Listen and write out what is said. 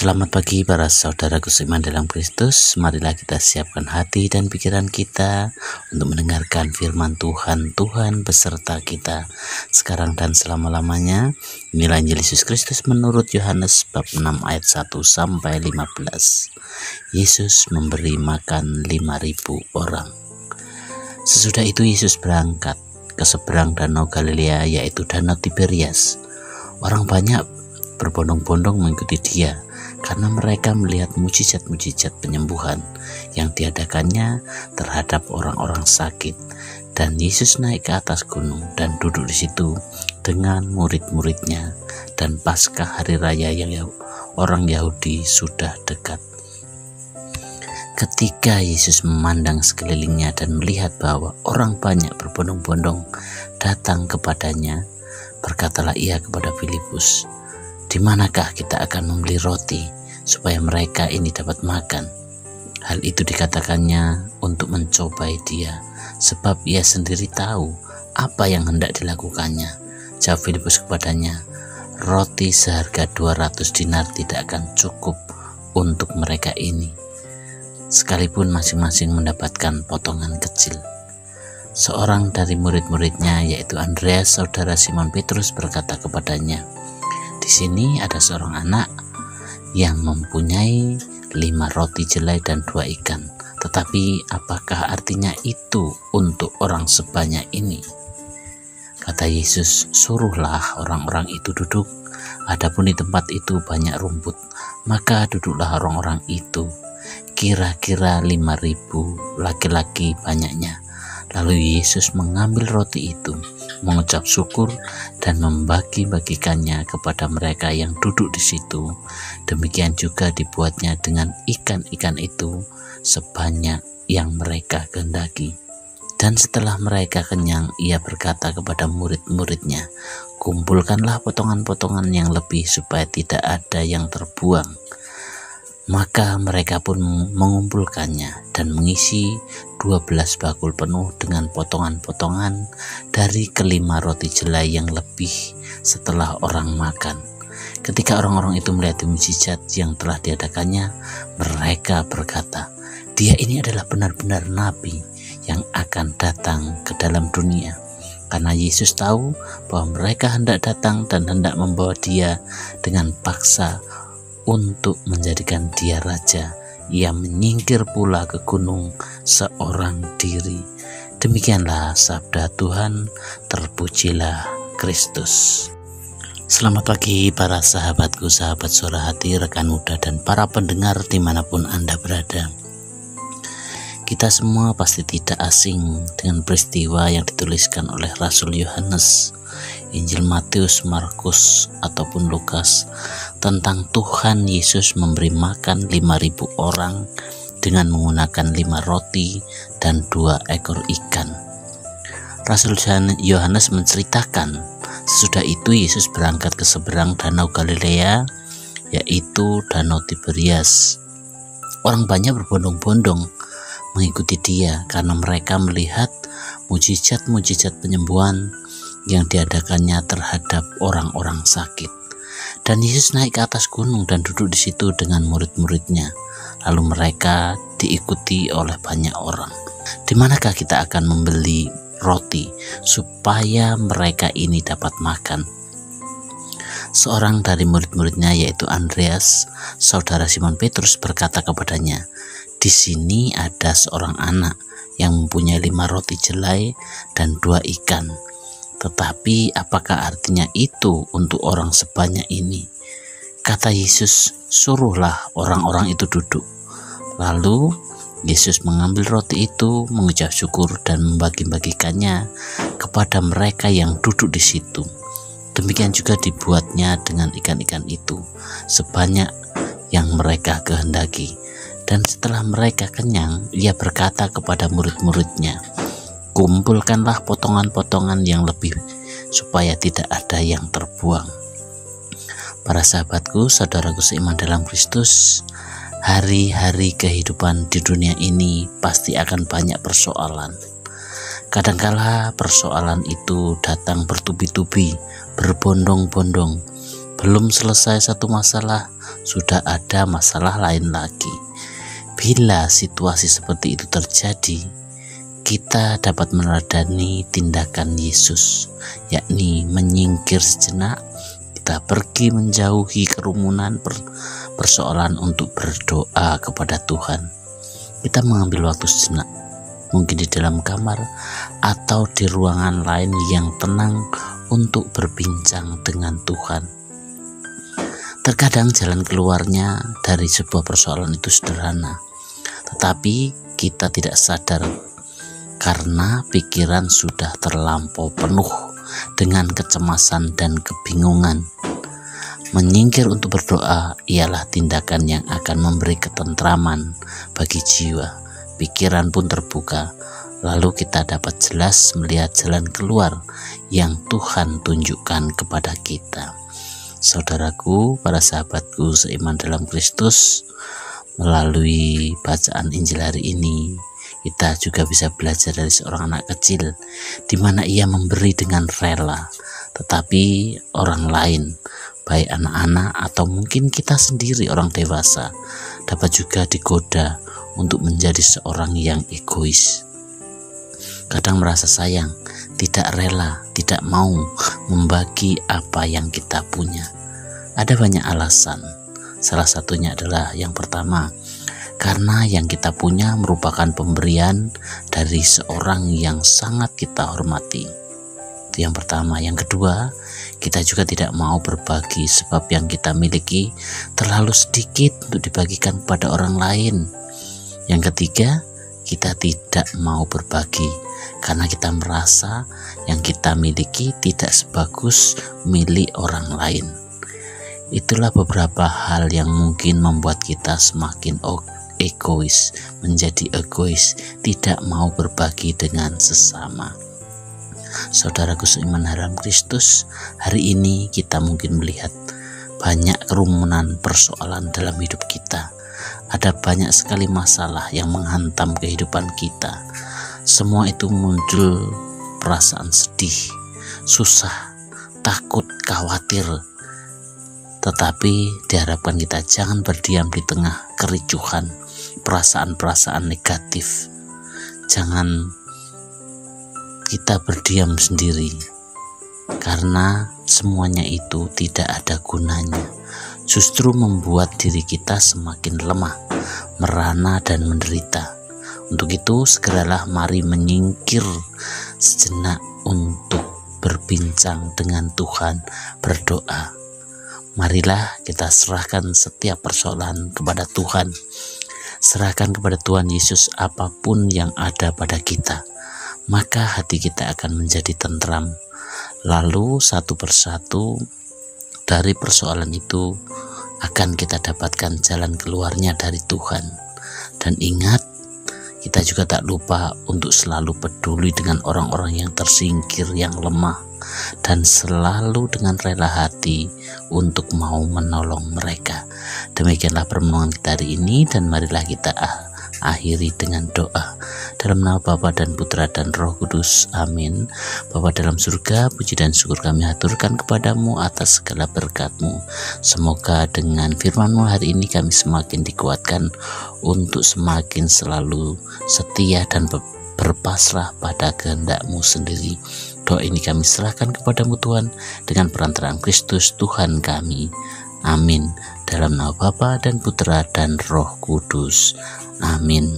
Selamat pagi para saudaraku seiman dalam Kristus. Marilah kita siapkan hati dan pikiran kita untuk mendengarkan firman Tuhan. Tuhan beserta kita sekarang dan selama-lamanya. Inilah Injil Yesus Kristus menurut Yohanes bab 6 ayat 1 sampai 15. Yesus memberi makan 5.000 orang. Sesudah itu Yesus berangkat ke seberang danau Galilea, yaitu danau Tiberias. Orang banyak berbondong-bondong mengikuti dia karena mereka melihat mujizat-mujizat penyembuhan yang diadakannya terhadap orang-orang sakit. Dan Yesus naik ke atas gunung dan duduk di situ dengan murid-muridnya, dan Paskah hari raya yang orang Yahudi sudah dekat. Ketika Yesus memandang sekelilingnya dan melihat bahwa orang banyak berbondong-bondong datang kepadanya, berkatalah ia kepada Filipus, "Di manakah kita akan membeli roti supaya mereka ini dapat makan?" Hal itu dikatakannya untuk mencobai dia, sebab ia sendiri tahu apa yang hendak dilakukannya. Jawab Filipus kepadanya, "Roti seharga 200 dinar tidak akan cukup untuk mereka ini, sekalipun masing-masing mendapatkan potongan kecil." Seorang dari murid-muridnya, yaitu Andreas, saudara Simon Petrus, berkata kepadanya, "Di sini ada seorang anak yang mempunyai 5 roti jelai dan 2 ikan. Tetapi apakah artinya itu untuk orang sebanyak ini?" Kata Yesus, "Suruhlah orang-orang itu duduk. Adapun di tempat itu banyak rumput, maka duduklah orang-orang itu, kira-kira 5.000 laki-laki banyaknya." Lalu Yesus mengambil roti itu, mengucap syukur dan membagi-bagikannya kepada mereka yang duduk di situ. Demikian juga dibuatnya dengan ikan-ikan itu sebanyak yang mereka kehendaki. Dan setelah mereka kenyang, ia berkata kepada murid-muridnya, "Kumpulkanlah potongan-potongan yang lebih supaya tidak ada yang terbuang." Maka mereka pun mengumpulkannya dan mengisi 12 bakul penuh dengan potongan-potongan dari kelima roti jelai yang lebih setelah orang makan. Ketika orang-orang itu melihat mujizat yang telah diadakannya, mereka berkata, "Dia ini adalah benar-benar nabi yang akan datang ke dalam dunia." Karena Yesus tahu bahwa mereka hendak datang dan hendak membawa dia dengan paksa untuk menjadikan dia raja, ia menyingkir pula ke gunung seorang diri. Demikianlah sabda Tuhan, terpujilah Kristus. Selamat pagi para sahabatku, sahabat suara hati, rekan muda, dan para pendengar dimanapun Anda berada. Kita semua pasti tidak asing dengan peristiwa yang dituliskan oleh Rasul Yohanes, Injil Matius, Markus, ataupun Lukas, tentang Tuhan Yesus memberi makan 5.000 orang dengan menggunakan 5 roti dan 2 ekor ikan. Rasul Yohanes menceritakan, sesudah itu Yesus berangkat ke seberang danau Galilea, yaitu danau Tiberias. Orang banyak berbondong-bondong mengikuti dia karena mereka melihat mujizat-mujizat penyembuhan yang diadakannya terhadap orang-orang sakit. Dan Yesus naik ke atas gunung dan duduk di situ dengan murid-muridnya. Lalu mereka diikuti oleh banyak orang. Di manakah kita akan membeli roti supaya mereka ini dapat makan? Seorang dari murid-muridnya, yaitu Andreas, saudara Simon Petrus, berkata kepadanya, "Di sini ada seorang anak yang mempunyai 5 roti jelai dan 2 ikan. Tetapi apakah artinya itu untuk orang sebanyak ini?" Kata Yesus, "Suruhlah orang-orang itu duduk." Lalu Yesus mengambil roti itu, mengucap syukur dan membagi-bagikannya kepada mereka yang duduk di situ. Demikian juga dibuatnya dengan ikan-ikan itu sebanyak yang mereka kehendaki. Dan setelah mereka kenyang, ia berkata kepada murid-muridnya, "Kumpulkanlah potongan-potongan yang lebih supaya tidak ada yang terbuang." Para sahabatku, saudaraku seiman dalam Kristus, hari-hari kehidupan di dunia ini pasti akan banyak persoalan. Kadangkala persoalan itu datang bertubi-tubi, berbondong-bondong. Belum selesai satu masalah, sudah ada masalah lain lagi. Bila situasi seperti itu terjadi, kita dapat meneladani tindakan Yesus, yakni menyingkir sejenak. Kita pergi menjauhi kerumunan persoalan untuk berdoa kepada Tuhan. Kita mengambil waktu sejenak, mungkin di dalam kamar atau di ruangan lain yang tenang untuk berbincang dengan Tuhan. Terkadang jalan keluarnya dari sebuah persoalan itu sederhana, tetapi kita tidak sadar karena pikiran sudah terlampau penuh dengan kecemasan dan kebingungan. Menyingkir untuk berdoa ialah tindakan yang akan memberi ketentraman bagi jiwa. Pikiran pun terbuka, lalu kita dapat jelas melihat jalan keluar yang Tuhan tunjukkan kepada kita. Saudaraku, para sahabatku seiman dalam Kristus, melalui bacaan Injil hari ini, kita juga bisa belajar dari seorang anak kecil, di mana ia memberi dengan rela, tetapi orang lain, baik anak-anak atau mungkin kita sendiri orang dewasa, dapat juga digoda untuk menjadi seorang yang egois. Kadang merasa sayang, tidak rela, tidak mau membagi apa yang kita punya. Ada banyak alasan. Salah satunya adalah yang pertama, karena yang kita punya merupakan pemberian dari seorang yang sangat kita hormati. Itu yang pertama. Yang kedua, kita juga tidak mau berbagi sebab yang kita miliki terlalu sedikit untuk dibagikan kepada orang lain. Yang ketiga, kita tidak mau berbagi karena kita merasa yang kita miliki tidak sebagus milik orang lain. Itulah beberapa hal yang mungkin membuat kita semakin egois, menjadi egois, tidak mau berbagi dengan sesama. Saudaraku seiman dalam Kristus, hari ini kita mungkin melihat banyak kerumunan persoalan dalam hidup kita. Ada banyak sekali masalah yang menghantam kehidupan kita. Semua itu muncul perasaan sedih, susah, takut, khawatir. Tetapi diharapkan kita jangan berdiam di tengah kericuhan, perasaan-perasaan negatif. Jangan kita berdiam sendiri, karena semuanya itu tidak ada gunanya. Justru membuat diri kita semakin lemah, merana dan menderita. Untuk itu segeralah mari menyingkir sejenak untuk berbincang dengan Tuhan, berdoa. Marilah kita serahkan setiap persoalan kepada Tuhan. Serahkan kepada Tuhan Yesus apapun yang ada pada kita, maka hati kita akan menjadi tentram. Lalu satu persatu dari persoalan itu akan kita dapatkan jalan keluarnya dari Tuhan. Dan ingat, kita juga tak lupa untuk selalu peduli dengan orang-orang yang tersingkir, yang lemah, dan selalu dengan rela hati untuk mau menolong mereka. Demikianlah permohonan kita hari ini, dan marilah kita akhiri dengan doa. Dalam nama Bapa dan Putra dan Roh Kudus, amin. Bapa dalam surga, puji dan syukur kami haturkan kepadamu atas segala berkat-Mu. Semoga dengan firman-Mu hari ini kami semakin dikuatkan untuk semakin selalu setia dan berpasrah pada kehendak-Mu sendiri. Doa ini kami serahkan kepadamu Tuhan, dengan perantaraan Kristus Tuhan kami. Amin. Dalam nama Bapa dan Putra dan Roh Kudus. Amin.